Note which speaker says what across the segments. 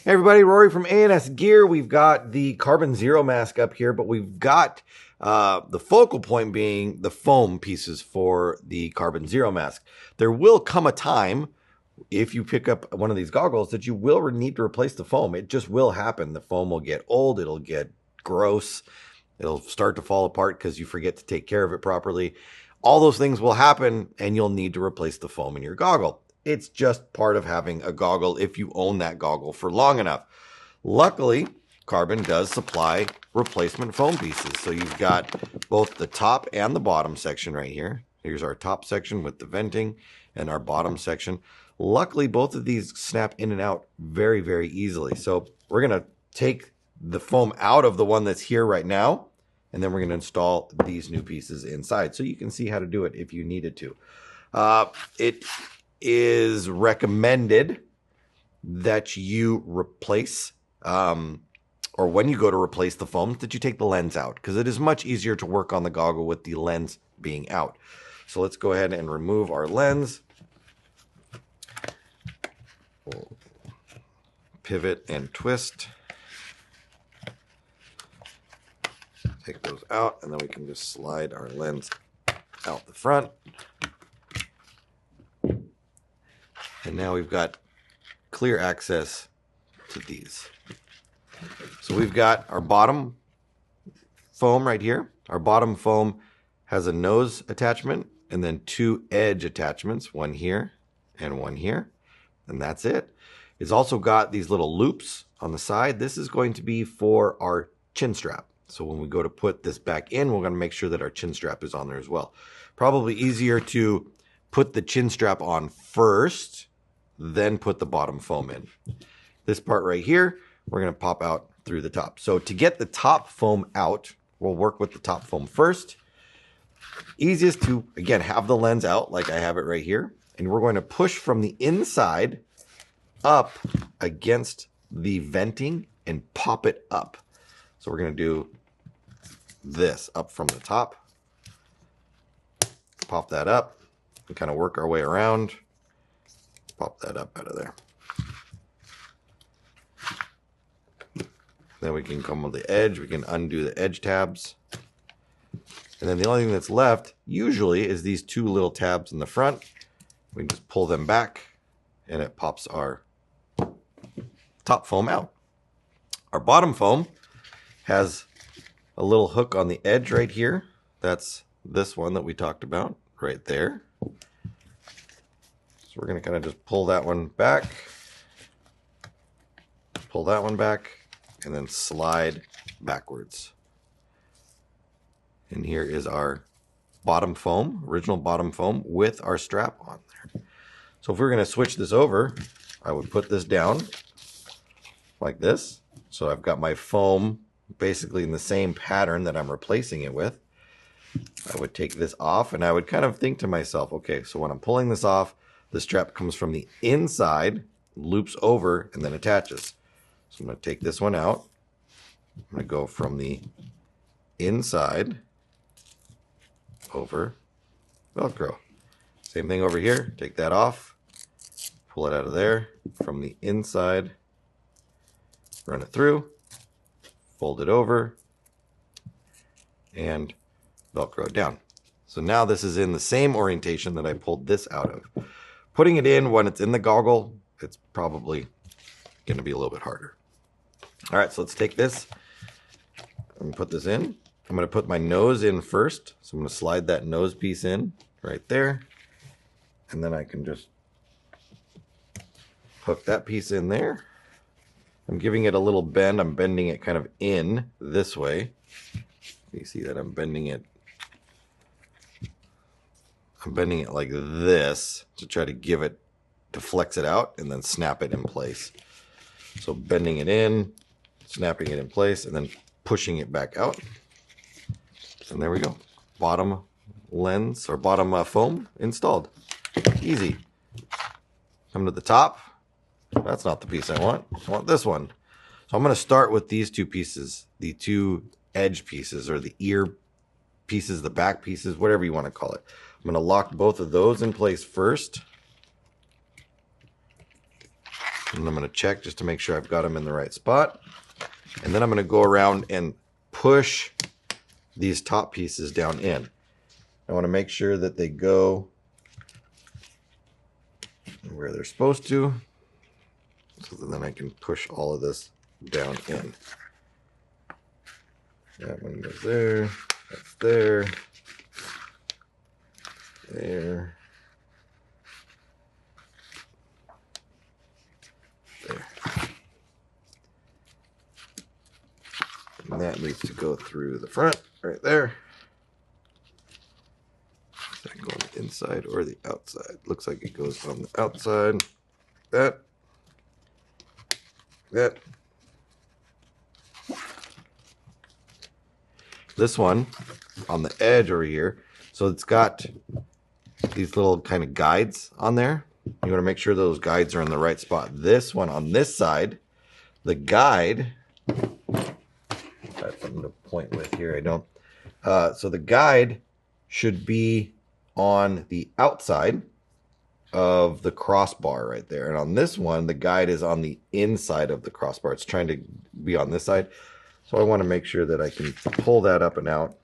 Speaker 1: Hey everybody, Rory from ANSgear. We've got the Carbon Zero mask up here, but we've got the focal point being the foam pieces for the Carbon Zero mask. There will come a time, if you pick up one of these goggles, that you will need to replace the foam. It just will happen. The foam will get old, it'll get gross, it'll start to fall apart because you forget to take care of it properly. All those things will happen and you'll need to replace the foam in your goggle. It's just part of having a goggle if you own that goggle for long enough. Luckily, Carbon does supply replacement foam pieces. So you've got both the top and the bottom section right here. Here's our top section with the venting and our bottom section. Luckily, both of these snap in and out very, very easily. So we're going to take the foam out of the one that's here right now, and then we're going to install these new pieces inside. So you can see how to do it if you needed to. It is recommended that you replace, or when you go to replace the foam, that you take the lens out, because it is much easier to work on the goggle with the lens being out. So let's go ahead and remove our lens. We'll pivot and twist. Take those out, and then we can just slide our lens out the front. And now we've got clear access to these. So we've got our bottom foam right here. Our bottom foam has a nose attachment and then two edge attachments, one here and one here. And that's it. It's also got these little loops on the side. This is going to be for our chin strap. So when we go to put this back in, we're going to make sure that our chin strap is on there as well. Probably easier to put the chin strap on first, then put the bottom foam in. This part right here, we're going to pop out through the top. So to get the top foam out, we'll work with the top foam first. Easiest to, again, have the lens out like I have it right here. And we're going to push from the inside up against the venting and pop it up. So we're going to do this up from the top. Pop that up and kind of work our way around. Pop that up out of there. Then we can come with the edge. We can undo the edge tabs. And then the only thing that's left usually is these two little tabs in the front. We can just pull them back and it pops our top foam out. Our bottom foam has a little hook on the edge right here. That's this one that we talked about right there. So we're going to kind of just pull that one back, pull that one back, and then slide backwards. And here is our bottom foam, original bottom foam with our strap on there. So if we're going to switch this over, I would put this down like this. So I've got my foam basically in the same pattern that I'm replacing it with. I would take this off and I would kind of think to myself, okay, so when I'm pulling this off, the strap comes from the inside, loops over, and then attaches. So I'm going to take this one out. I'm going to go from the inside over Velcro. Same thing over here. Take that off, pull it out of there from the inside, run it through, fold it over, and Velcro down. So now this is in the same orientation that I pulled this out of. Putting it in when it's in the goggle, it's probably going to be a little bit harder. All right, so let's take this and put this in. I'm going to put my nose in first. So I'm going to slide that nose piece in right there. And then I can just hook that piece in there. I'm giving it a little bend. I'm bending it kind of in this way. You see that I'm bending it. I'm bending it like this to try to give it, to flex it out and then snap it in place. So bending it in, snapping it in place, and then pushing it back out. And there we go. Bottom lens or bottom foam installed. Easy. Come to the top. That's not the piece I want. I want this one. So I'm going to start with these two pieces, the two edge pieces or the ear pieces, the back pieces, whatever you want to call it. I'm going to lock both of those in place first. And I'm going to check just to make sure I've got them in the right spot. And then I'm going to go around and push these top pieces down in. I want to make sure that they go where they're supposed to, so that then I can push all of this down in. That one goes there, that's there, there, there. And that needs to go through the front right there. Is that going on the inside or the outside? Looks like it goes on the outside. That. This one on the edge over here. So it's got these little kind of guides on there. You want to make sure those guides are in the right spot. This one on this side, the guide, I have something to point with here. I don't. So the guide should be on the outside of the crossbar right there. And on this one, the guide is on the inside of the crossbar. It's trying to be on this side. So I want to make sure that I can pull that up and out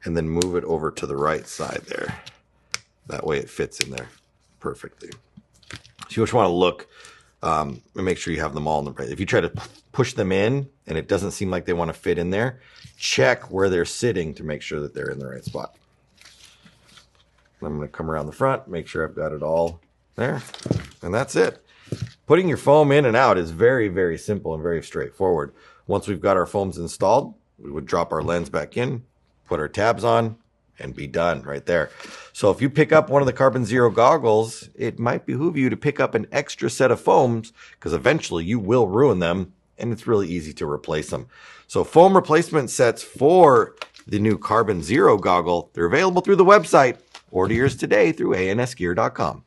Speaker 1: and then move it over to the right side there. That way it fits in there perfectly. So you just want to look and make sure you have them all in the right. If you try to push them in and it doesn't seem like they want to fit in there, check where they're sitting to make sure that they're in the right spot. I'm going to come around the front, make sure I've got it all there, and that's it. Putting your foam in and out is very, very simple and very straightforward. Once we've got our foams installed, we would drop our lens back in, put our tabs on, and be done right there. So if you pick up one of the Carbon Zero goggles, it might behoove you to pick up an extra set of foams, because eventually you will ruin them, and it's really easy to replace them. So foam replacement sets for the new Carbon Zero goggle, they're available through the website. Order yours today through ANSgear.com.